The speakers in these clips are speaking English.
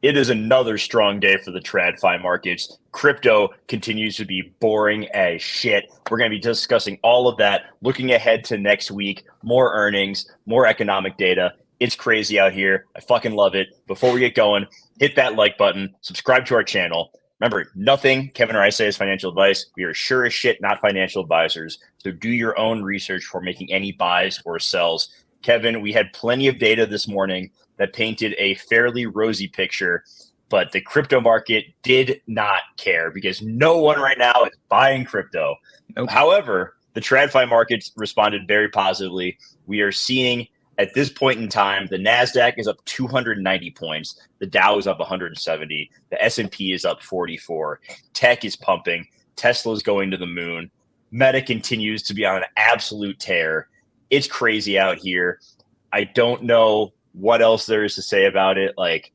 It is another strong day for the TradFi markets. Crypto continues to be boring as shit. We're going to be discussing all of that, looking ahead to next week, more earnings, more economic data. It's crazy out here. I fucking love it. Before we get going, hit that like button, subscribe to our channel. Remember, nothing Kevin or I say is financial advice. We are sure as shit not financial advisors. So do your own research before making any buys or sells. Kevin, we had plenty of data this morning that painted a fairly rosy picture, but the crypto market did not care because no one right now is buying crypto. Nope. However, the TradFi markets responded very positively. We are seeing at this point in time, the NASDAQ is up 290 points. The Dow is up 170. The S&P is up 44. Tech is pumping. Tesla is going to the moon. Meta continues to be on an absolute tear. It's crazy out here. I don't know what else there is to say about it. Like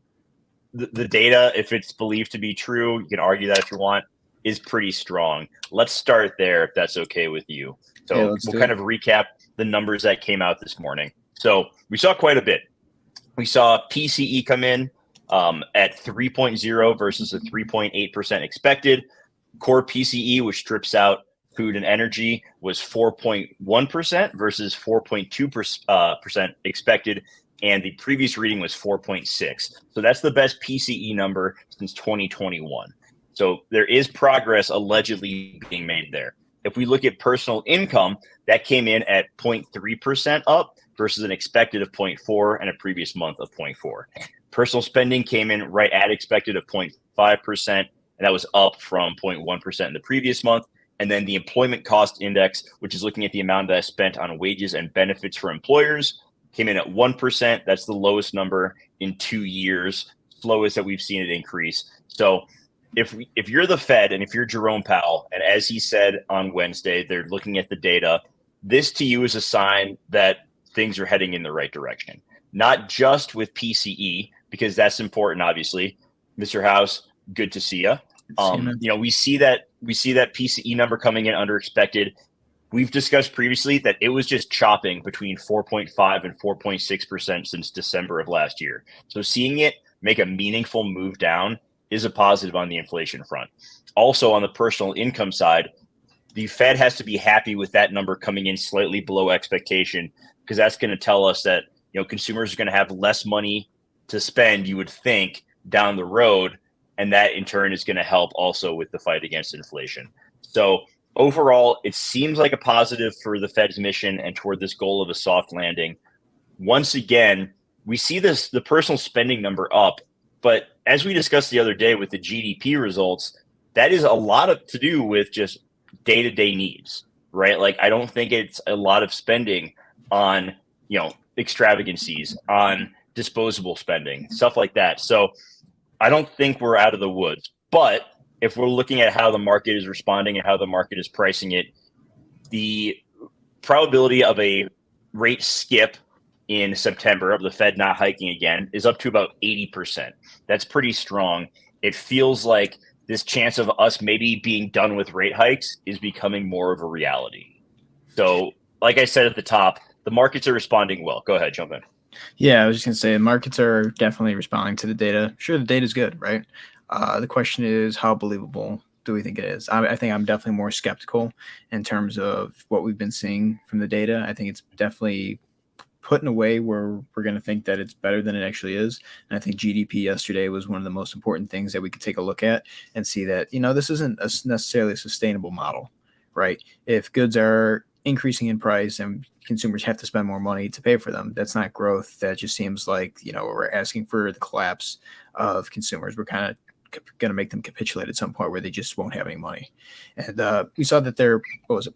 the data, if it's believed to be true, you can argue that if you want, is pretty strong. Let's start there if that's okay with you. So Yeah, we'll kind of recap the numbers that came out this morning. So we saw quite a bit. We saw PCE come in at 3.0 versus a 3.8% expected. Core PCE, which strips out food and energy, was 4.1% versus 4.2% expected. And the previous reading was 4.6. So that's the best PCE number since 2021. So there is progress allegedly being made there. If we look at personal income, that came in at 0.3% up versus an expected of 0.4 and a previous month of 0.4. Personal spending came in right at expected of 0.5%, and that was up from 0.1% in the previous month. And then the employment cost index, which is looking at the amount that is spent on wages and benefits for employers, came in at 1%. That's the lowest number in 2 years, slowest that we've seen it increase. So if you're the Fed and if you're Jerome Powell, and as he said on Wednesday, they're looking at the data, this to you is a sign that things are heading in the right direction. Not just with PCE, because that's important, obviously. Mr. House, good to see you. We see that PCE number coming in under expected. We've discussed previously that it was just chopping between 4.5 and 4.6% since December of last year. So seeing it make a meaningful move down is a positive on the inflation front. Also on the personal income side, the Fed has to be happy with that number coming in slightly below expectation, because that's going to tell us that consumers are going to have less money to spend, you would think, down the road, and that in turn is going to help also with the fight against inflation. So overall, it seems like a positive for the Fed's mission and toward this goal of a soft landing. Once again, we see the personal spending number up, but as we discussed the other day with the GDP results, that is a lot to do with just day-to-day needs, right? Like, I don't think it's a lot of spending on, extravagancies, on disposable spending, stuff like that. So I don't think we're out of the woods. But if we're looking at how the market is responding and how the market is pricing it, the probability of a rate skip in September of the Fed not hiking again is up to about 80%. That's pretty strong. It feels like this chance of us maybe being done with rate hikes is becoming more of a reality. So, like I said at the top, the markets are responding well. Go ahead, jump in. Yeah, I was just going to say, markets are definitely responding to the data. Sure, the data is good, right? The question is, how believable do we think it is? I think I'm definitely more skeptical in terms of what we've been seeing from the data. I think it's definitely put in a way where we're going to think that it's better than it actually is. And I think GDP yesterday was one of the most important things that we could take a look at and see that, this isn't necessarily a sustainable model, right? If goods are increasing in price and consumers have to spend more money to pay for them, that's not growth. That just seems like, we're asking for the collapse of consumers. We're kind of going to make them capitulate at some point where they just won't have any money. And we saw that their,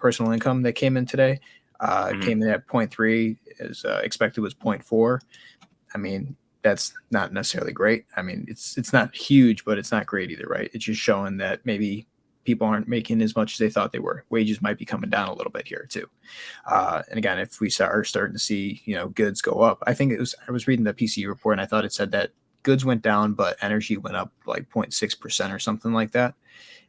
personal income that came in today came in at 0.3, as expected was 0.4. I mean, that's not necessarily great. I mean, it's not huge, but it's not great either, right? It's just showing that maybe people aren't making as much as they thought they were. Wages might be coming down a little bit here too. And again, if we are starting to see, goods go up, I was reading the PCE report and I thought it said that goods went down, but energy went up like 0.6% or something like that.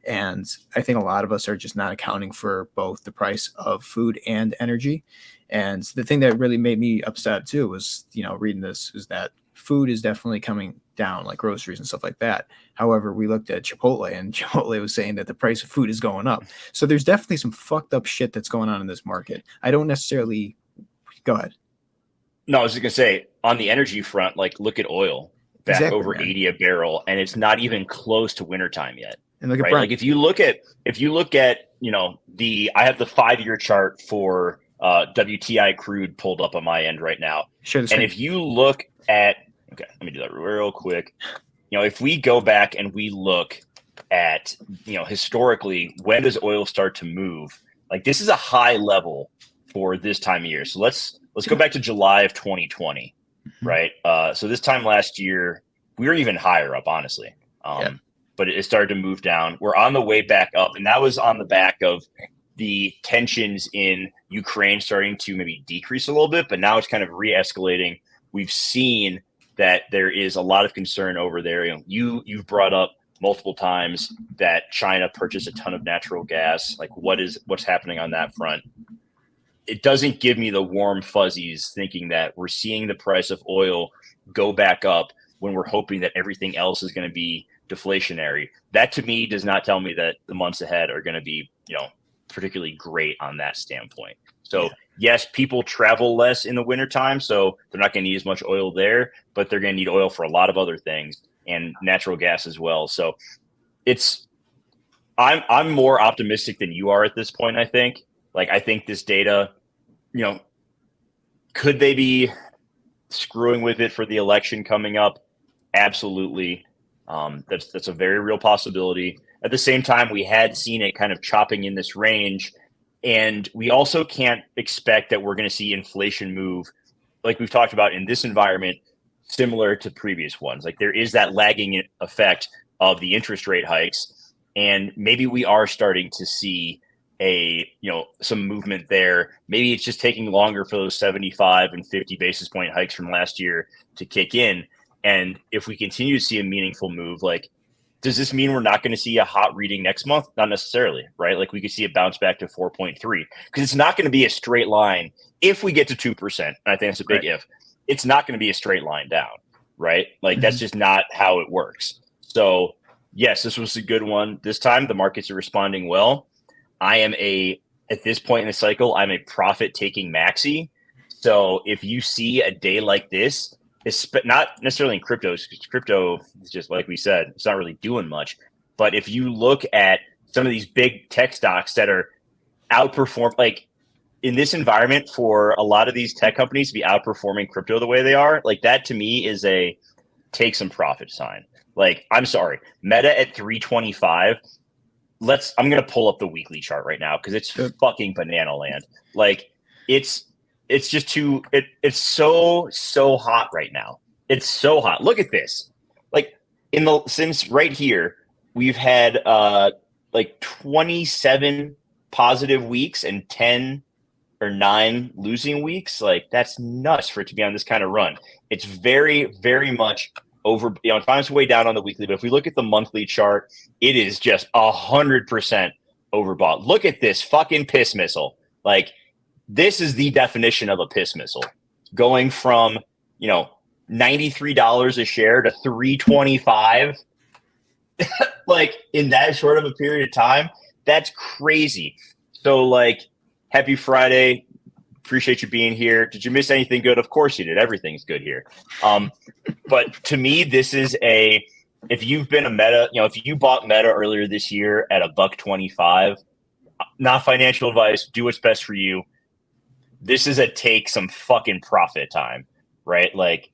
And I think a lot of us are just not accounting for both the price of food and energy. And the thing that really made me upset too was, reading this, is that food is definitely coming down, like groceries and stuff like that. However, we looked at Chipotle, and Chipotle was saying that the price of food is going up. So there's definitely some fucked up shit that's going on in this market. I don't necessarily go ahead. No, I was just gonna say on the energy front, like look at oil back Exactly, over man. 80 a barrel, and it's not even close to wintertime yet. And look at Right? Brent. Like if you look at I have the 5-year chart for WTI crude pulled up on my end right now. Share the And screen. if you look at let me do that real quick. If we go back and we look at historically, when does oil start to move? Like this is a high level for this time of year. So let's go back to July of 2020, right? So this time last year, we were even higher up, honestly. But it started to move down. We're on the way back up, and that was on the back of the tensions in Ukraine starting to maybe decrease a little bit, but now it's kind of re-escalating. We've seen that there is a lot of concern over there. You've brought up multiple times that China purchased a ton of natural gas. Like what's happening on that front? It doesn't give me the warm fuzzies thinking that we're seeing the price of oil go back up when we're hoping that everything else is going to be deflationary. That to me does not tell me that the months ahead are going to be, particularly great on that standpoint. So yes, people travel less in the wintertime, so they're not going to need as much oil there, but they're going to need oil for a lot of other things and natural gas as well. So I'm more optimistic than you are at this point, I think. Like I think this data, could they be screwing with it for the election coming up? Absolutely. That's a very real possibility. At the same time, we had seen it kind of chopping in this range, and we also can't expect that we're going to see inflation move like we've talked about in this environment, similar to previous ones. Like there is that lagging effect of the interest rate hikes, and maybe we are starting to see some movement there. Maybe it's just taking longer for those 75 and 50 basis point hikes from last year to kick in. And if we continue to see a meaningful move, like, does this mean we're not going to see a hot reading next month? Not necessarily, right? Like we could see it bounce back to 4.3 because it's not going to be a straight line. If we get to 2%, and I think that's a big if, it's not going to be a straight line down, right? Like that's just not how it works. So yes, this was a good one. This time the markets are responding well. At this point in the cycle, I'm a profit taking maxi. So if you see a day like this, it's not necessarily in crypto, because crypto is just like we said, it's not really doing much. But if you look at some of these big tech stocks that are outperformed, like in this environment, for a lot of these tech companies to be outperforming crypto the way they are, like that to me is a take some profit sign. Like, I'm sorry, Meta at 325. I'm going to pull up the weekly chart right now because it's fucking banana land. Like it's just it's so hot right now. It's so hot. Look at this. Like since right here, we've had like 27 positive weeks and 10 or 9 losing weeks. Like that's nuts for it to be on this kind of run. It's very, very much over, it finds its way down on the weekly, but if we look at the monthly chart, it is just 100% overbought. Look at this fucking piss missile. Like, this is the definition of a piss missile, going from $93 a share to $325 like in that short of a period of time. That's crazy. So like, happy Friday. Appreciate you being here. Did you miss anything good? Of course you did. Everything's good here. But to me, this is if you've been a Meta, if you bought Meta earlier this year at $1.25, not financial advice, do what's best for you. This is a take some fucking profit time, right? Like,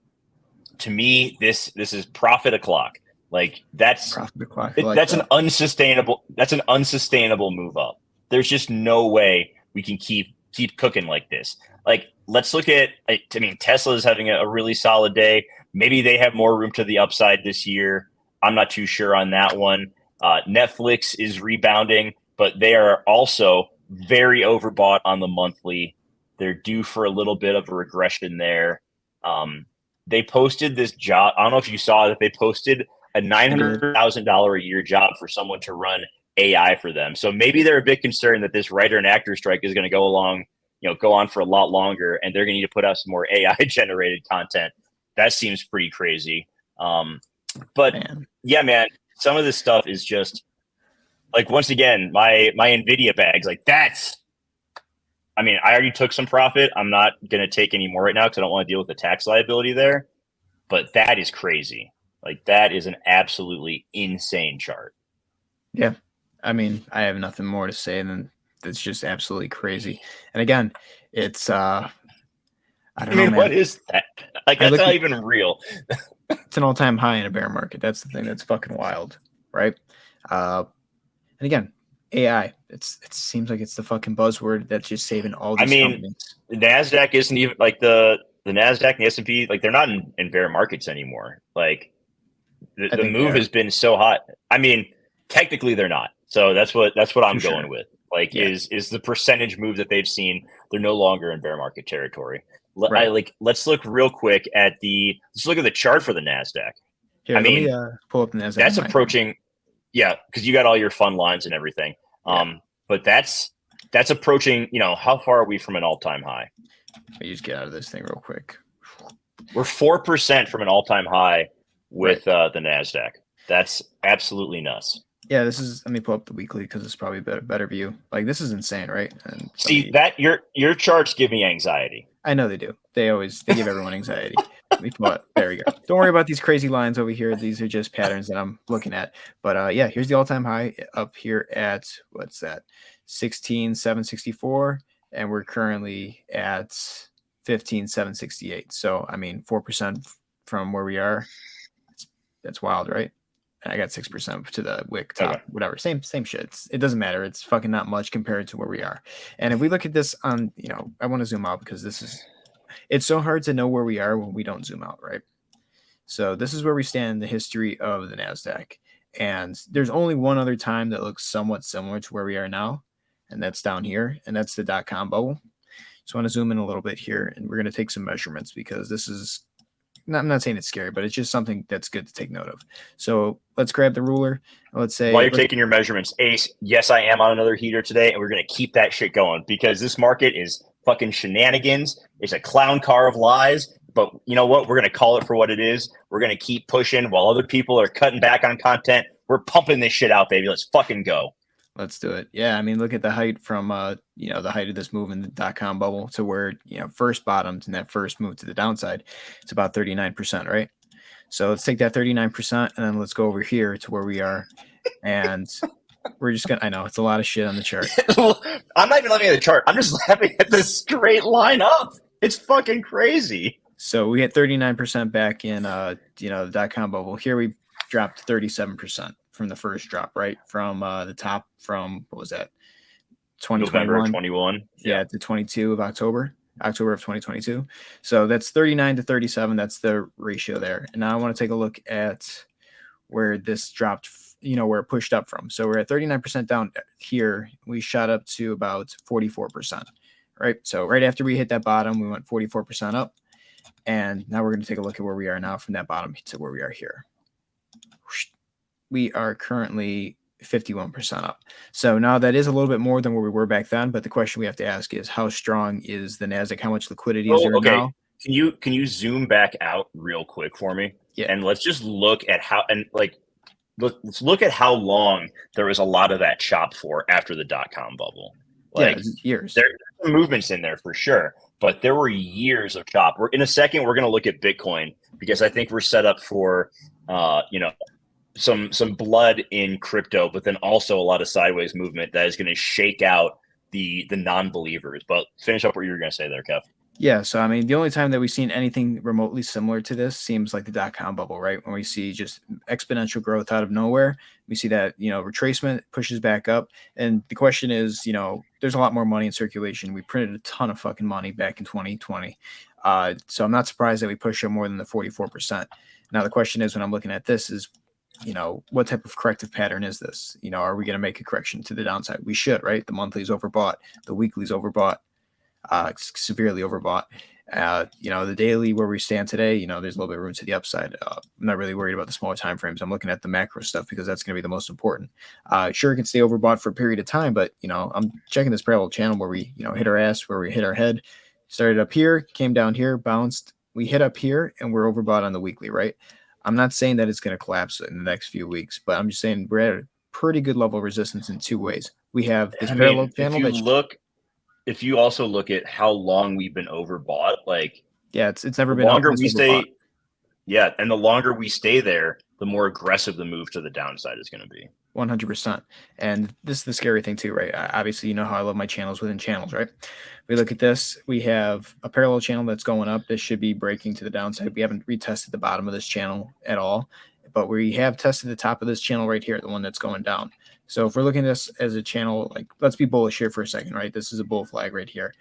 to me, this is profit o'clock. Like that's Profit o'clock. That's an unsustainable move up. There's just no way we can keep cooking like this. Like, let's look at, Tesla is having a really solid day. Maybe they have more room to the upside this year. I'm not too sure on that one. Netflix is rebounding, but they are also very overbought on the monthly. They're due for a little bit of a regression there. They posted this job. I don't know if you saw that they posted a $900,000 a year job for someone to run AI for them. So maybe they're a bit concerned that this writer and actor strike is going to go on for a lot longer, and they're going to need to put out some more AI generated content. that seems pretty crazy. But Man. yeah, man, some of this stuff is just like, once again, my Nvidia bags, like that's. I mean, I already took some profit. I'm not going to take any more right now because I don't want to deal with the tax liability there. But that is crazy. Like, that is an absolutely insane chart. Yeah. I mean, I have nothing more to say than it's just absolutely crazy. And again, it's I don't know, man. What is that? Like, that's not even real. It's an all-time high in a bear market. That's the thing that's fucking wild, right? And again, AI. It seems like it's the fucking buzzword that's just saving all these companies. The NASDAQ isn't even like the NASDAQ and the S&P, like they're not in bear markets anymore. Like the move has been so hot. I mean, technically they're not. So that's what I'm going with. Like, is the percentage move that they've seen, they're no longer in bear market territory. Right. Let's look real quick at let's look at the chart for the NASDAQ. Here, let me pull up the NASDAQ. That's approaching, because you got all your fun lines and everything. But that's approaching, how far are we from an all-time high? Let me just get out of this thing real quick. We're 4% from an all-time high with the NASDAQ. That's absolutely nuts. Yeah, let me pull up the weekly because it's probably a better view. Like, this is insane, right? And that your charts give me anxiety. I know they do. They give everyone anxiety. Let me pull it. There we go. Don't worry about these crazy lines over here. These are just patterns that I'm looking at. But here's the all-time high up here at, what's that? 16,764, and we're currently at 15,768. So I mean, 4% from where we are. That's wild, right? And I got 6% to the wick top, whatever. Same shit. It doesn't matter. It's fucking not much compared to where we are. And if we look at this on, I want to zoom out because it's so hard to know where we are when we don't zoom out, right? So this is where we stand in the history of the NASDAQ. And there's only one other time that looks somewhat similar to where we are now, and that's down here, and that's the dot-com bubble. So I want to zoom in a little bit here, and we're going to take some measurements because this is, I'm not saying it's scary, but it's just something that's good to take note of. So let's grab the ruler. Let's say, while you're taking your measurements, Ace, yes, I am on another heater today, and we're going to keep that shit going because this market is fucking shenanigans. It's a clown car of lies. But you know what? We're going to call it for what it is. We're going to keep pushing while other people are cutting back on content. We're pumping this shit out, baby. Let's fucking go. Let's do it. Yeah, I mean, look at the height from, the height of this move in the dot-com bubble to where, first bottomed and that first move to the downside. It's about 39%, right? So let's take that 39% and then let's go over here to where we are. And we're just going to, I know it's a lot of shit on the chart. I'm not even looking at the chart. I'm just laughing at the straight line up. It's fucking crazy. So we hit 39% back in, the dot-com bubble. Here we dropped 37% from the first drop, right? From the top from, what was that? 2021. November 21. Yeah, to 22 of October of 2022. So that's 39 to 37. That's the ratio there. And now I want to take a look at where this dropped, where it pushed up from. So we're at 39% down here. We shot up to about 44%, right? So right after we hit that bottom, we went 44% up. And now we're going to take a look at where we are now from that bottom to where we are here. We are currently 51% up. So now that is a little bit more than where we were back then. But the question we have to ask is, how strong is the NASDAQ? How much liquidity is there now? Can you zoom back out real quick for me? Yeah. And let's just look at let's look at how long there was a lot of that chop for after the dot-com bubble. Years. There are movements in there for sure, but there were years of chop. In a second, we're going to look at Bitcoin because I think we're set up for, some blood in crypto, but then also a lot of sideways movement that is going to shake out the non-believers. But finish up what you were going to say there, Kev. Yeah, so I mean, the only time that we've seen anything remotely similar to this seems like the dot-com bubble, right? When we see just exponential growth out of nowhere, we see that, retracement pushes back up. And the question is, there's a lot more money in circulation. We printed a ton of fucking money back in 2020. So I'm not surprised that we pushed up more than the 44%. Now, the question is, when I'm looking at this is, what type of corrective pattern is this? Are we going to make a correction to the downside? We should, right? The monthly's overbought. The weekly's overbought. Severely overbought. The daily where we stand today, there's a little bit of room to the upside. I'm not really worried about the smaller time frames. I'm looking at the macro stuff because that's going to be the most important. Sure, it can stay overbought for a period of time, but I'm checking this parallel channel where we hit our ass, where we hit our head, started up here, came down here, bounced, We hit up here and we're overbought on the weekly, right? I'm not saying that it's going to collapse in the next few weeks, but I'm just saying we're at a pretty good level of resistance in two ways. We have this parallel channel if you also look at how long we've been overbought, like it's never the been longer we overbought. stay, and the longer we stay there, the more aggressive the move to the downside is going to be. 100%. And this is the scary thing too, right? Obviously, you know how I love my channels within channels, right? We look at this, we have a parallel channel that's going up. This should be breaking to the downside. We haven't retested the bottom of this channel at all, but we have tested the top of this channel right here, the one that's going down. So if we're looking at this as a channel, like let's be bullish here for a second, right? This is a bull flag right here.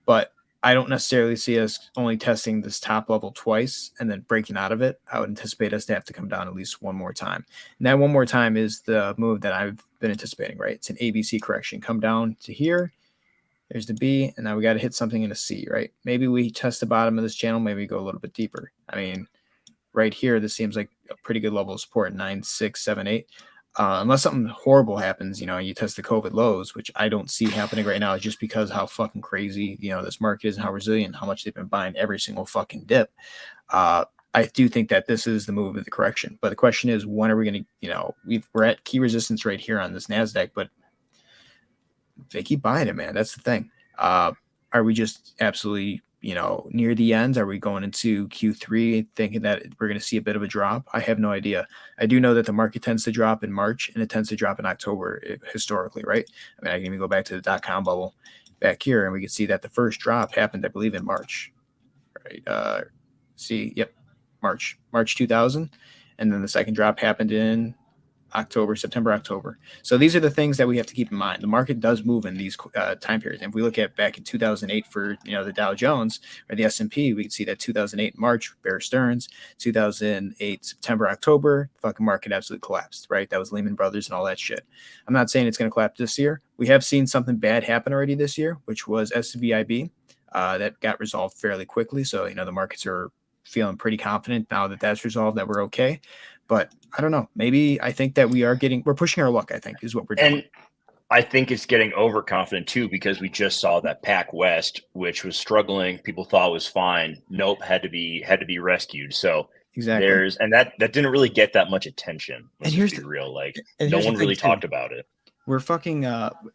But I don't necessarily see us only testing this top level twice and then breaking out of it. I would anticipate us to have to come down at least one more time. And that one more time is the move that I've been anticipating, right? It's an ABC correction. Come down to here. There's the B, and now we got to hit something in a C, right? Maybe we test the bottom of this channel. Maybe we go a little bit deeper. I mean, right here, this seems like a pretty good level of support, 9, 6, 7, 8. Unless something horrible happens, you test the COVID lows, which I don't see happening right now, just because how fucking crazy, this market is and how resilient, how much they've been buying every single fucking dip. I do think that this is the move of the correction. But the question is, when are we going to, we're at key resistance right here on this NASDAQ, but they keep buying it, man. That's the thing. Are we just absolutely near the ends? Are we going into Q3 thinking that we're going to see a bit of a drop? I have no idea. I do know that the market tends to drop in March and it tends to drop in October historically, right? I mean, I can even go back to the .com bubble back here and we can see that the first drop happened, I believe, in March, right? March 2000. And then the second drop happened in September, October. So these are the things that we have to keep in mind. The market does move in these time periods. And if we look at back in 2008 for the Dow Jones or the S&P, we can see that 2008 March, Bear Stearns, 2008 September, October, fucking market absolutely collapsed, right? That was Lehman Brothers and all that shit. I'm not saying it's going to collapse this year. We have seen something bad happen already this year, which was SVIB. That got resolved fairly quickly. So, the markets are feeling pretty confident now that that's resolved, that we're okay. But I don't know. Maybe I think that we're pushing our luck, I think, is what we're doing. And I think it's getting overconfident too, because we just saw that Pac West, which was struggling, people thought was fine. Nope, had to be rescued. So exactly. that didn't really get that much attention. And here's the real, no one really talked about it. We're fucking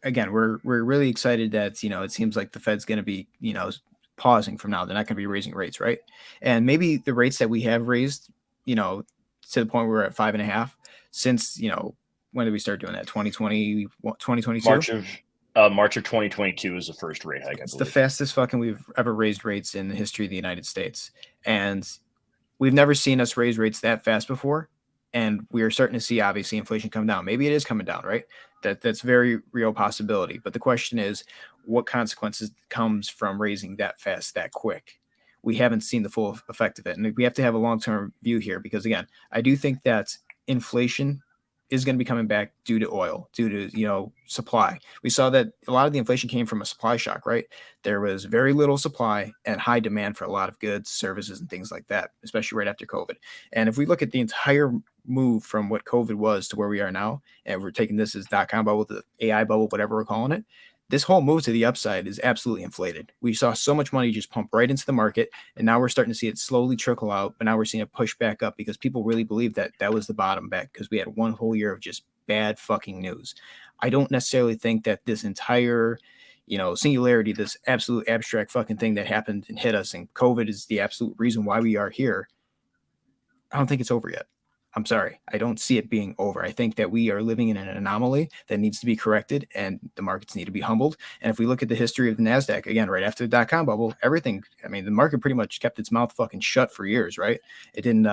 again, we're really excited that it seems like the Fed's gonna be, pausing from now. They're not gonna be raising rates, right? And maybe the rates that we have raised, to the point where we're at 5.5 since, when did we start doing that? 2020, 2022? March of 2022 is the first rate hike. It's the fastest fucking we've ever raised rates in the history of the United States. And we've never seen us raise rates that fast before. And we are starting to see, obviously, inflation come down. Maybe it is coming down, right? That's very real possibility. But the question is, what consequences comes from raising that fast, that quick? We haven't seen the full effect of it. And we have to have a long-term view here because, again, I do think that inflation is going to be coming back due to oil, due to, supply. We saw that a lot of the inflation came from a supply shock, right? There was very little supply and high demand for a lot of goods, services, and things like that, especially right after COVID. And if we look at the entire move from what COVID was to where we are now, and we're taking this as .com bubble, the AI bubble, whatever we're calling it, this whole move to the upside is absolutely inflated. We saw so much money just pump right into the market, and now we're starting to see it slowly trickle out, but now we're seeing it push back up because people really believe that that was the bottom back because we had one whole year of just bad fucking news. I don't necessarily think that this entire, singularity, this absolute abstract fucking thing that happened and hit us, and COVID is the absolute reason why we are here. I don't think it's over yet. I'm sorry. I don't see it being over. I think that we are living in an anomaly that needs to be corrected and the markets need to be humbled. And if we look at the history of the NASDAQ, again, right after the .com bubble, everything, the market pretty much kept its mouth fucking shut for years, right? It didn't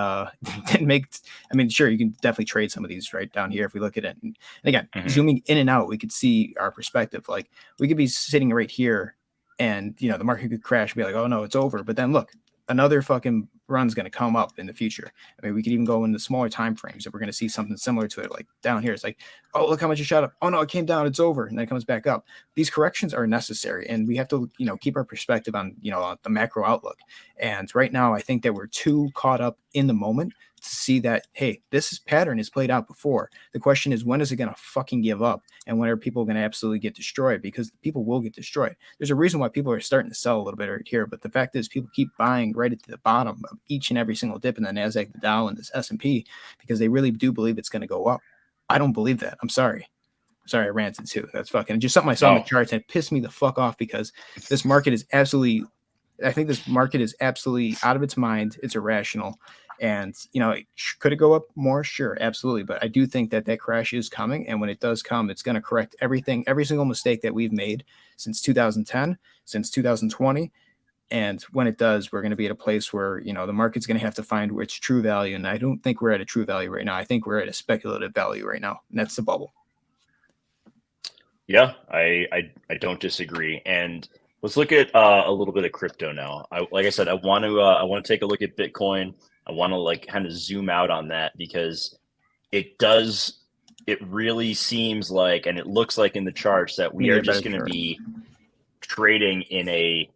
sure, you can definitely trade some of these right down here if we look at it. And again, zooming in and out, we could see our perspective. Like we could be sitting right here and, the market could crash and be like, oh no, it's over. But then look, another fucking run's going to come up in the future. I mean, we could even go into smaller time frames if we're going to see something similar to it. Like down here, it's like, oh, look how much it shot up. Oh no, it came down. It's over, and then it comes back up. These corrections are necessary, and we have to, keep our perspective on, the macro outlook. And right now, I think that we're too caught up in the moment to see that, hey, this pattern has played out before. The question is, when is it going to fucking give up? And when are people going to absolutely get destroyed? Because people will get destroyed. There's a reason why people are starting to sell a little bit right here. But the fact is, people keep buying right at the bottom of each and every single dip in the NASDAQ, the Dow, and this S&P because they really do believe it's going to go up. I don't believe that. I'm sorry. I ranted too. That's fucking just something I saw in the charts and it pissed me the fuck off because this market is absolutely, I think this market is absolutely out of its mind. It's irrational. And, could it go up more? Sure, absolutely. But I do think that crash is coming. And when it does come, it's going to correct everything, every single mistake that we've made since 2010, since 2020. And when it does, we're going to be at a place where, the market's going to have to find its true value. And I don't think we're at a true value right now. I think we're at a speculative value right now. And that's the bubble. Yeah, I don't disagree. And let's look at a little bit of crypto now. Like I said, I want to take a look at Bitcoin. I want to kind of zoom out on that because it really seems like, and it looks like in the charts that we are just going to be trading in a,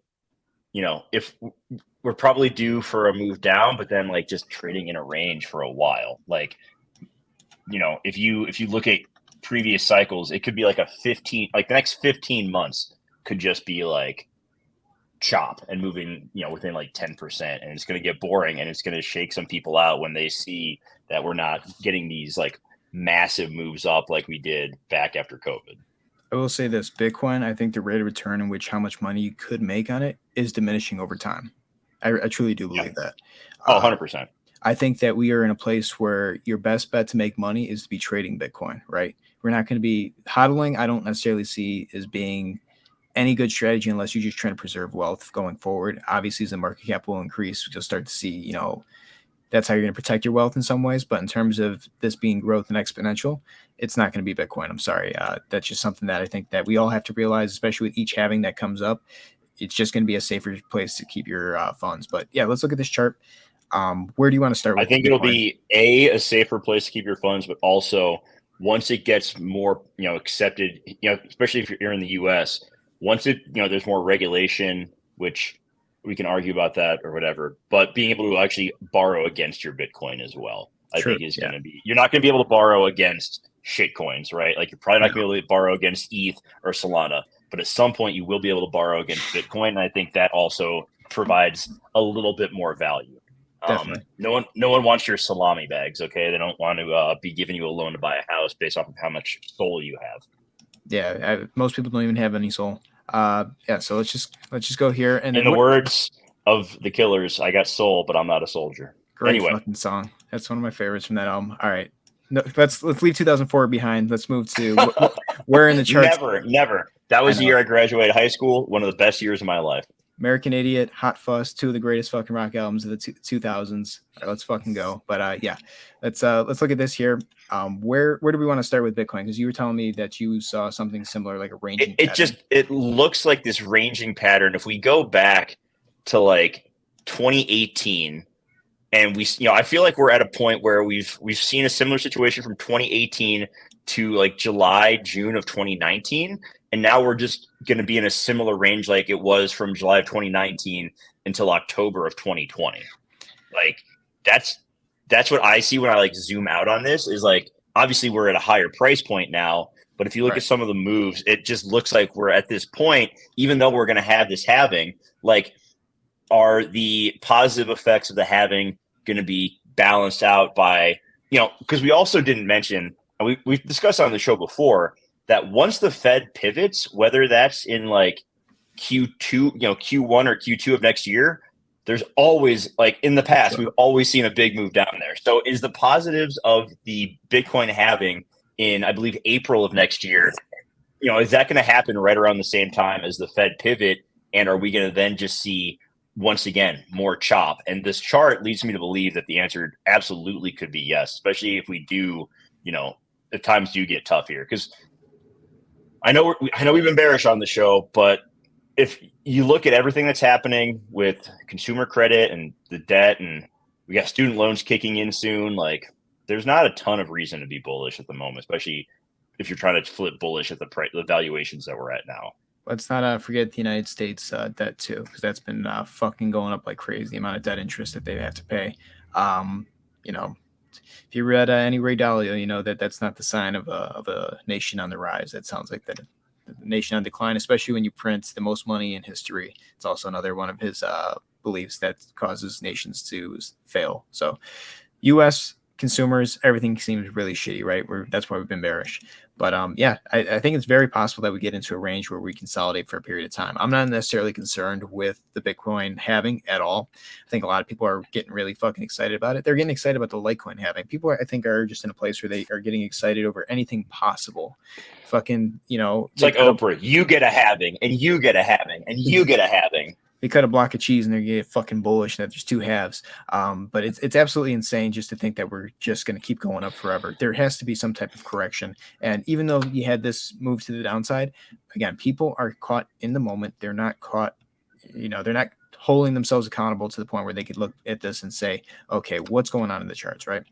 if we're probably due for a move down, but then just trading in a range for a while. If you look at previous cycles, it could be the next 15 months could just be chop and moving, within 10%, and it's going to get boring and it's going to shake some people out when they see that we're not getting these massive moves up like we did back after COVID. I will say this, Bitcoin, I think the rate of return in which how much money you could make on it is diminishing over time. I truly do believe that. 100%. I think that we are in a place where your best bet to make money is to be trading Bitcoin, right? We're not going to be hodling. I don't necessarily see as being any good strategy unless you're just trying to preserve wealth going forward. Obviously, as the market cap will increase, you'll start to see, that's how you're going to protect your wealth in some ways. But in terms of this being growth and exponential, it's not going to be Bitcoin. I'm sorry. That's just something that I think that we all have to realize, especially with each halving that comes up. It's just going to be a safer place to keep your funds. But yeah, let's look at this chart. Where do you want to start with? I think it'll be a safer place to keep your funds, but also once it gets more, accepted, especially if you're in the US, once there's more regulation, which we can argue about that or whatever, but being able to actually borrow against your Bitcoin as well, I think is going to be, you're not going to be able to borrow against shit coins, right? You're probably not going to be able to borrow against ETH or Solana, but at some point you will be able to borrow against Bitcoin. And I think that also provides a little bit more value. No one wants your salami bags. Okay. They don't want to be giving you a loan to buy a house based off of how much soul you have. Yeah. Most people don't even have any soul. So let's just go here. And in the words of the Killers, I got soul, but I'm not a soldier. Great fucking song. That's one of my favorites from that album. All right. No, let's leave 2004 behind. Let's move to where in the charts. Never. That was the year I graduated high school. One of the best years of my life. American Idiot, Hot Fuss, two of the greatest fucking rock albums of the 2000s. All right, let's fucking go. But let's look at this here. Where do we want to start with Bitcoin? Because you were telling me that you saw something similar, like a ranging. It looks like this ranging pattern. If we go back to 2018, and I feel like we're at a point where we've seen a similar situation from 2018 to July, June of 2019. And now we're just going to be in a similar range like it was from July of 2019 until October of 2020. That's what I see when I zoom out on this is obviously we're at a higher price point now, but if you look at some of the moves, it just looks like we're at this point, even though we're going to have this halving, are the positive effects of the halving going to be balanced out by, because we also didn't mention, and we've discussed on the show before, that once the Fed pivots, whether that's in Q2, Q1 or Q2 of next year, there's always in the past, we've always seen a big move down there. So is the positives of the Bitcoin halving in, I believe, April of next year, is that going to happen right around the same time as the Fed pivot? And are we going to then just see, once again, more chop? And this chart leads me to believe that the answer absolutely could be yes, especially if we do, if times do get tough here. Because I know we've been bearish on the show, but if you look at everything that's happening with consumer credit and the debt, and we got student loans kicking in soon. Like, there's not a ton of reason to be bullish at the moment, especially if you're trying to flip bullish at the valuations that we're at now. Let's not forget the United States debt too, because that's been fucking going up like crazy. The amount of debt interest that they have to pay. Um, you know, if you read any Ray Dalio, you know that that's not the sign of a nation on the rise. That sounds like the nation on decline, especially when you print the most money in history. It's also another one of his beliefs that causes nations to fail. So, U.S. consumers, everything seems really shitty, right? That's why we've been bearish. But yeah, I think it's very possible that we get into a range where we consolidate for a period of time. I'm not necessarily concerned with the Bitcoin halving at all. I think a lot of people are getting really fucking excited about it. They're getting excited about the Litecoin halving. People, I think, are just in a place where they are getting excited over anything possible. Fucking, it's like Oprah. You get a halving, and you get a halving, and you get a halving. They cut a block of cheese and they get fucking bullish that there's two halves. But it's absolutely insane just to think that we're just going to keep going up forever. There has to be some type of correction. And even though you had this move to the downside, again, people are caught in the moment. They're not caught, they're not holding themselves accountable to the point where they could look at this and say, okay, what's going on in the charts, right?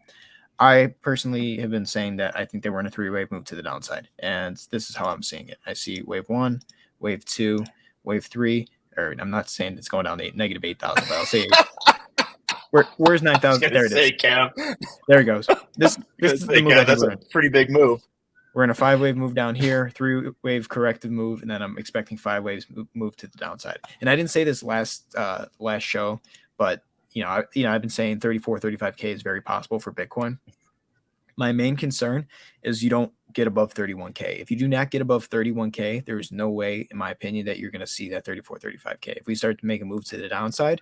I personally have been saying that I think they were in a three-wave move to the downside. And this is how I'm seeing it. I see wave 1, wave 2, wave 3. Or I'm not saying it's going down to negative 8,000, but I'll say where's 9,000? There it is. Cam. There it goes. This is the move. That's a pretty big move. We're in a 5-wave move down here, 3-wave corrective move, and then I'm expecting 5 waves move to the downside. And I didn't say this last show, but I've been saying 34, 35K is very possible for Bitcoin. My main concern is you don't get above 31K. If you do not get above 31K, there is no way, in my opinion, that you're going to see that 34, 35K. If we start to make a move to the downside.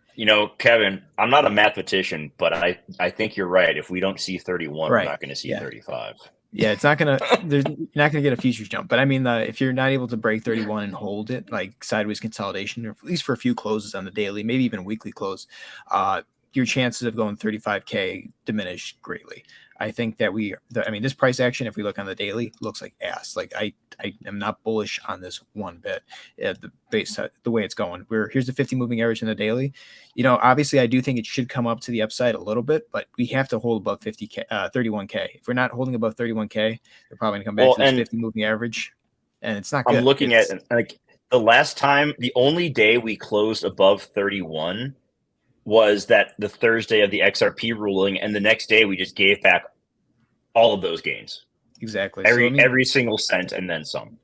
Kevin, I'm not a mathematician, but I think you're right. If we don't see 31, right, we're not going to see 35. Yeah, it's not going to – you're not going to get a futures jump. But, I mean, if you're not able to break 31 and hold it, like sideways consolidation, or at least for a few closes on the daily, maybe even weekly close, your chances of going 35K diminish greatly. I think that this price action, if we look on the daily, looks like ass. Like I am not bullish on this one bit. The way it's going. Here's the 50 moving average in the daily. Obviously I do think it should come up to the upside a little bit, but we have to hold above 31K. If we're not holding above 31K, they're probably gonna come back to this 50 moving average, and it's not good. I'm looking at like the last time, the only day we closed above 31 was that the Thursday of the XRP ruling, and the next day we just gave back all of those gains. Exactly. Every single cent and then some.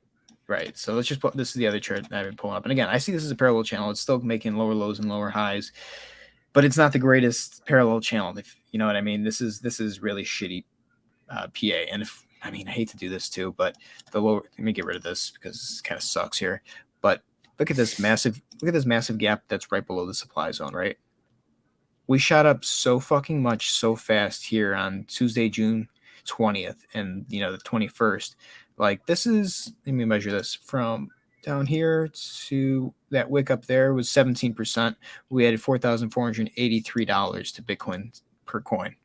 Right. So let's just put this is the other chart I've been pulling up. And again, I see this as a parallel channel. It's still making lower lows and lower highs, but it's not the greatest parallel channel. If you know what I mean. This is really shitty PA. And I hate to do this too, but let me get rid of this because it kind of sucks here. But look at this massive gap that's right below the supply zone, right? We shot up so fucking much so fast here on Tuesday, June 20th and the 21st. Like this is, let me measure this from down here to that wick up there was 17%. We added $4,483 to Bitcoin per coin.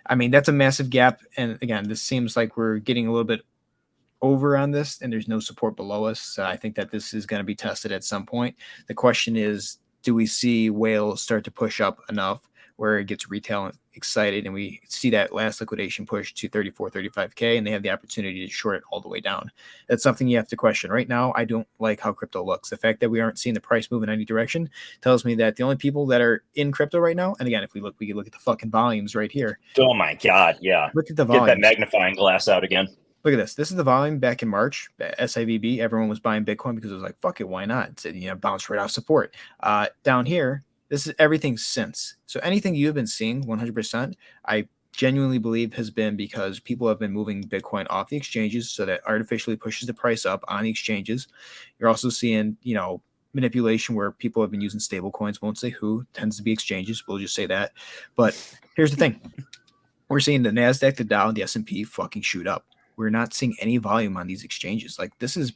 That's a massive gap. And again, this seems like we're getting a little bit over on this and there's no support below us. So I think that this is going to be tested at some point. The question is, do we see whales start to push up enough where it gets retail excited and we see that last liquidation push to 34, 35K and they have the opportunity to short it all the way down? That's something you have to question. Right now, I don't like how crypto looks. The fact that we aren't seeing the price move in any direction tells me that the only people that are in crypto right now, and again, if we can look at the fucking volumes right here. Oh my God, yeah. Look at the volumes. Get that magnifying glass out again. Look at this. This is the volume back in March. SIVB, everyone was buying Bitcoin because it was like, fuck it, why not? It bounced right out of support. Down here, this is everything since. So anything you've been seeing 100%, I genuinely believe has been because people have been moving Bitcoin off the exchanges, so that artificially pushes the price up on the exchanges. You're also seeing, manipulation where people have been using stable coins. Won't say who, tends to be exchanges. We'll just say that. But here's the thing. We're seeing the NASDAQ, the Dow, and the S&P fucking shoot up. We're not seeing any volume on these exchanges. Like this is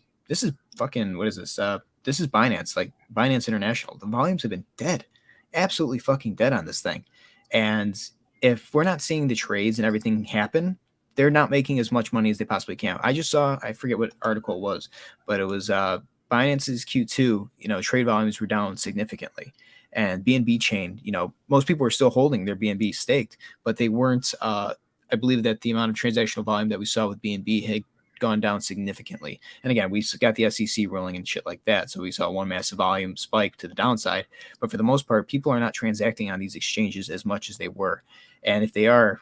fucking, what is this? This is Binance, like Binance International. The volumes have been dead, absolutely fucking dead on this thing. And if we're not seeing the trades and everything happen, they're not making as much money as they possibly can. I just saw, I forget what article it was, but it was Binance's Q2, trade volumes were down significantly. And BNB chain, most people were still holding their BNB staked, but they weren't. I believe that the amount of transactional volume that we saw with BNB had gone down significantly. And again, we got the SEC ruling and shit like that. So we saw one massive volume spike to the downside. But for the most part, people are not transacting on these exchanges as much as they were. And if they are,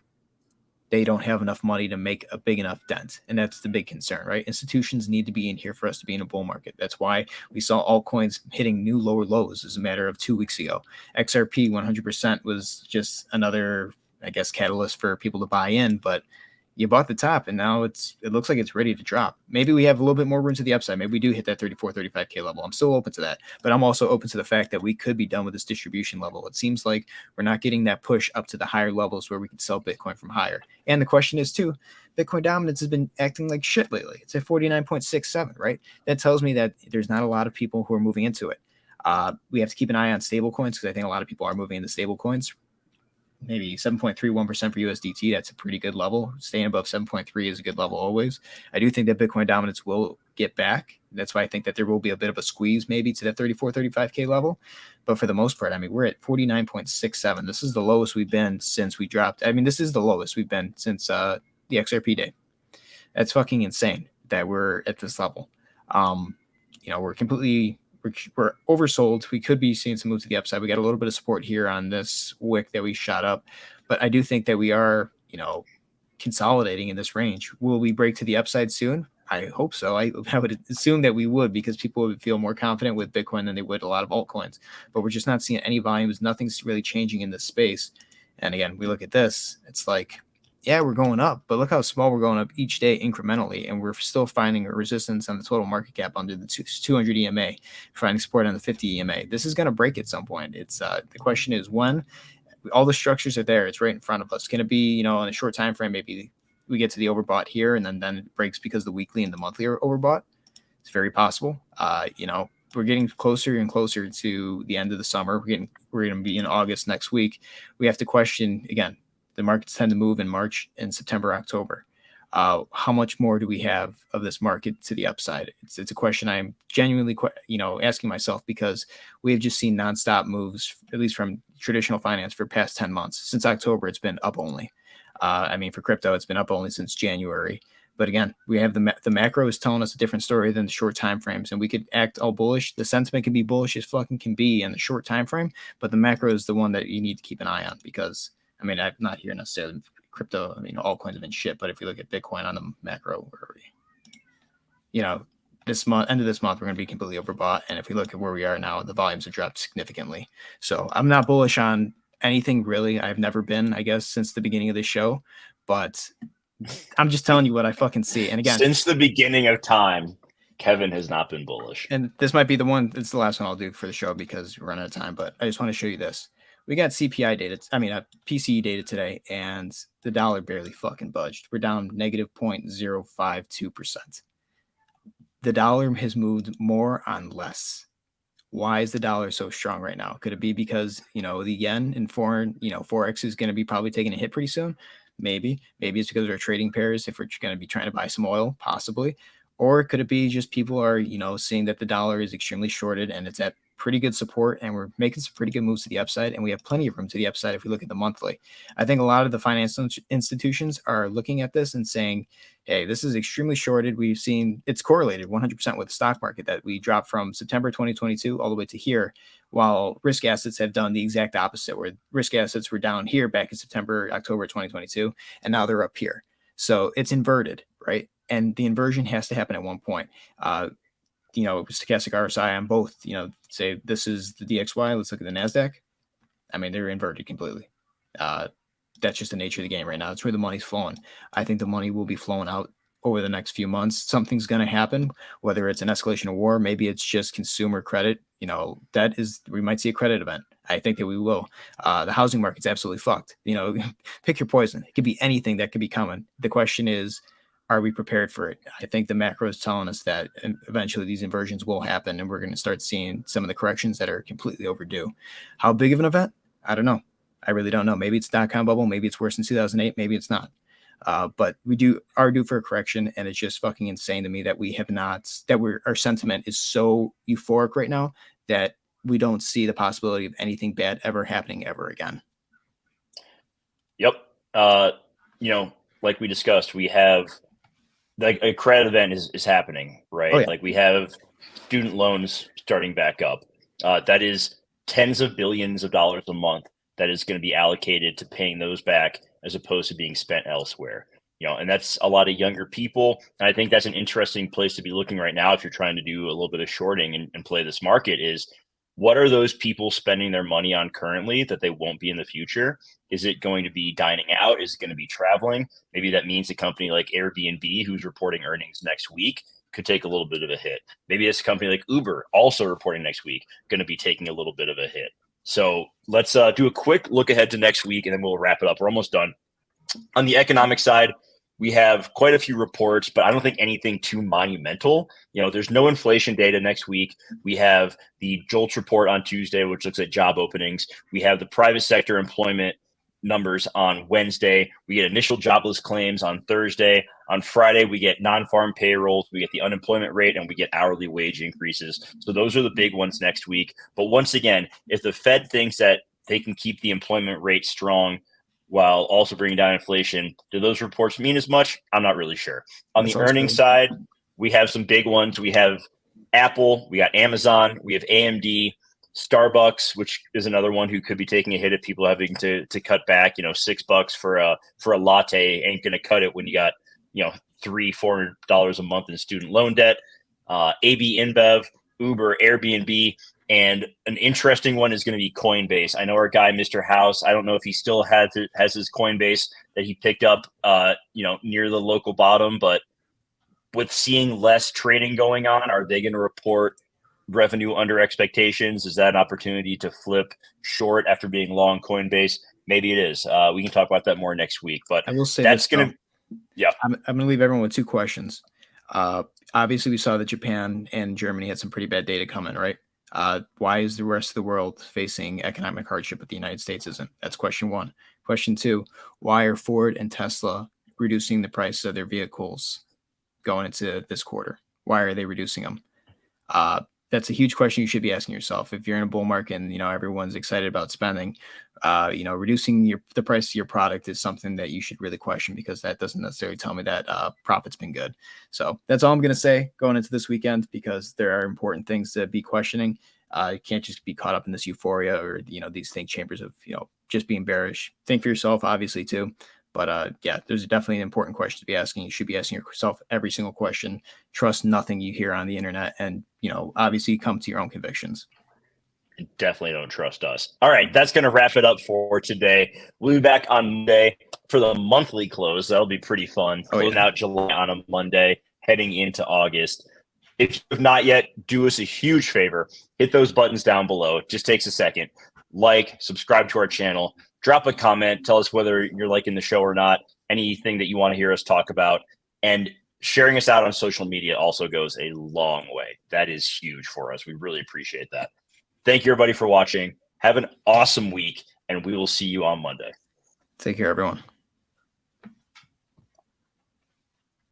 they don't have enough money to make a big enough dent. And that's the big concern, right? Institutions need to be in here for us to be in a bull market. That's why we saw altcoins hitting new lower lows as a matter of 2 weeks ago. XRP 100% was just another, I guess, catalyst for people to buy in, but you bought the top and now it looks like it's ready to drop. Maybe we have a little bit more room to the upside. Maybe we do hit that 34, 35K level. I'm still open to that, but I'm also open to the fact that we could be done with this distribution level. It seems like we're not getting that push up to the higher levels where we can sell Bitcoin from higher. And the question is too, Bitcoin dominance has been acting like shit lately. It's at 49.67, right? That tells me that there's not a lot of people who are moving into it. We have to keep an eye on stable coins because I think a lot of people are moving into stable coins. Maybe 7.31% for USDT. That's a pretty good level. Staying above 7.3 is a good level always. I do think that Bitcoin dominance will get back. That's why I think that there will be a bit of a squeeze maybe to that 34, 35K level. But for the most part, we're at 49.67. This is the lowest we've been since we dropped. This is the lowest we've been since the XRP day. That's fucking insane that we're at this level. We're oversold. We could be seeing some move to the upside. We got a little bit of support here on this wick that we shot up, but I do think that we are, consolidating in this range. Will we break to the upside soon? I hope so. I would assume that we would because people would feel more confident with Bitcoin than they would a lot of altcoins, but we're just not seeing any volumes. Nothing's really changing in this space. And again, we look at this, it's like, yeah, we're going up, but look how small we're going up each day incrementally, and we're still finding a resistance on the total market cap under the 200 EMA, finding support on the 50 EMA. This is going to break at some point. It's the question is when. All the structures are there. It's right in front of us. It's going to be, in a short time frame, maybe we get to the overbought here, and then it breaks because the weekly and the monthly are overbought. It's very possible. We're getting closer and closer to the end of the summer. We're going to be in August next week. We have to question again. The markets tend to move in March and September, October. How much more do we have of this market to the upside? It's a question I'm genuinely, asking myself because we have just seen nonstop moves, at least from traditional finance for past 10 months. Since October, it's been up only. For crypto, it's been up only since January. But again, we have the macro is telling us a different story than the short time frames, and we could act all bullish. The sentiment can be bullish as fucking can be in the short time frame, but the macro is the one that you need to keep an eye on because. I'm not here necessarily crypto. Altcoins have been shit, but if we look at Bitcoin on the macro, where are we? This month, end of this month, we're going to be completely overbought. And if we look at where we are now, the volumes have dropped significantly. So I'm not bullish on anything really. I've never been, I guess, since the beginning of the show, but I'm just telling you what I fucking see. And again, since the beginning of time, Kevin has not been bullish. And this might be the one. It's the last one I'll do for the show because we're running out of time. But I just want to show you this. We got CPI data, PCE data today, and the dollar barely fucking budged. We're down negative 0.052%. The dollar has moved more on less. Why is the dollar so strong right now? Could it be because, the yen and foreign, Forex is going to be probably taking a hit pretty soon? Maybe. Maybe it's because of our trading pairs if we're going to be trying to buy some oil, possibly. Or could it be just people are, seeing that the dollar is extremely shorted and it's at pretty good support and we're making some pretty good moves to the upside and we have plenty of room to the upside if we look at the monthly. I think a lot of the financial institutions are looking at this and saying, hey, this is extremely shorted. We've seen it's correlated 100% with the stock market that we dropped from September 2022 all the way to here, while risk assets have done the exact opposite, where risk assets were down here back in September, October 2022, and now they're up here. So it's inverted, right? And the inversion has to happen at one point. Stochastic RSI on both, say this is the DXY. Let's look at the NASDAQ. They're inverted completely. That's just the nature of the game right now. That's where the money's flowing. I think the money will be flowing out over the next few months. Something's going to happen, whether it's an escalation of war, maybe it's just consumer credit. We might see a credit event. I think that we will. The housing market's absolutely fucked. Pick your poison. It could be anything that could be coming. The question is, are we prepared for it? I think the macro is telling us that eventually these inversions will happen and we're going to start seeing some of the corrections that are completely overdue. How big of an event? I don't know. I really don't know. Maybe it's dot-com bubble. Maybe it's worse than 2008. Maybe it's not. But we are due for a correction, and it's just fucking insane to me that our sentiment is so euphoric right now that we don't see the possibility of anything bad ever happening ever again. Yep. Like we discussed, we have a credit event is happening, right? Oh, yeah. Like we have student loans starting back up. That is tens of billions of dollars a month that is going to be allocated to paying those back as opposed to being spent elsewhere. And that's a lot of younger people. And I think that's an interesting place to be looking right now if you're trying to do a little bit of shorting and play this market is what are those people spending their money on currently that they won't be in the future? Is it going to be dining out? Is it going to be traveling? Maybe that means a company like Airbnb, who's reporting earnings next week, could take a little bit of a hit. Maybe it's a company like Uber, also reporting next week, going to be taking a little bit of a hit. So let's do a quick look ahead to next week, and then we'll wrap it up. We're almost done. On the economic side, we have quite a few reports, but I don't think anything too monumental. There's no inflation data next week. We have the JOLTS report on Tuesday, which looks at job openings. We have the private sector employment numbers on Wednesday. We get initial jobless claims on Thursday. On Friday, we get non-farm payrolls, we get the unemployment rate, and we get hourly wage increases. So those are the big ones next week. But once again, if the Fed thinks that they can keep the employment rate strong while also bringing down inflation, do those reports mean as much? I'm not really sure. On the earnings side, we have some big ones. We have Apple, we got Amazon, we have AMD, Starbucks, which is another one who could be taking a hit if people having to cut back. $6 for a latte ain't going to cut it when you got $300-$400 a month in student loan debt. AB InBev, Uber, Airbnb, and an interesting one is going to be Coinbase. I know our guy, Mr. House. I don't know if he still has his Coinbase that he picked up, near the local bottom. But with seeing less trading going on, are they going to report revenue under expectations? Is that an opportunity to flip short after being long Coinbase? Maybe it is. We can talk about that more next week. But I will say that's going to, yeah. I'm going to leave everyone with two questions. Obviously, we saw that Japan and Germany had some pretty bad data coming, right? Why is the rest of the world facing economic hardship, but the United States isn't? That's question one. Question two, why are Ford and Tesla reducing the price of their vehicles going into this quarter? Why are they reducing them? That's a huge question you should be asking yourself. If you're in a bull market and everyone's excited about spending, reducing the price of your product is something that you should really question, because that doesn't necessarily tell me that profit's been good. So that's all I'm going to say going into this weekend, because there are important things to be questioning. You can't just be caught up in this euphoria or these think chambers of just being bearish. Think for yourself, obviously, too. But there's definitely an important question to be asking. You should be asking yourself every single question. Trust nothing you hear on the internet, and obviously come to your own convictions. Definitely don't trust us. All right, that's going to wrap it up for today. We'll be back on Monday for the monthly close. That'll be pretty fun. Closing out July on a Monday, heading into August. If you have not yet, do us a huge favor. Hit those buttons down below. It just takes a second. Like, subscribe to our channel. Drop a comment. Tell us whether you're liking the show or not. Anything that you want to hear us talk about. And sharing us out on social media also goes a long way. That is huge for us. We really appreciate that. Thank you, everybody, for watching. Have an awesome week, and we will see you on Monday. Take care, everyone.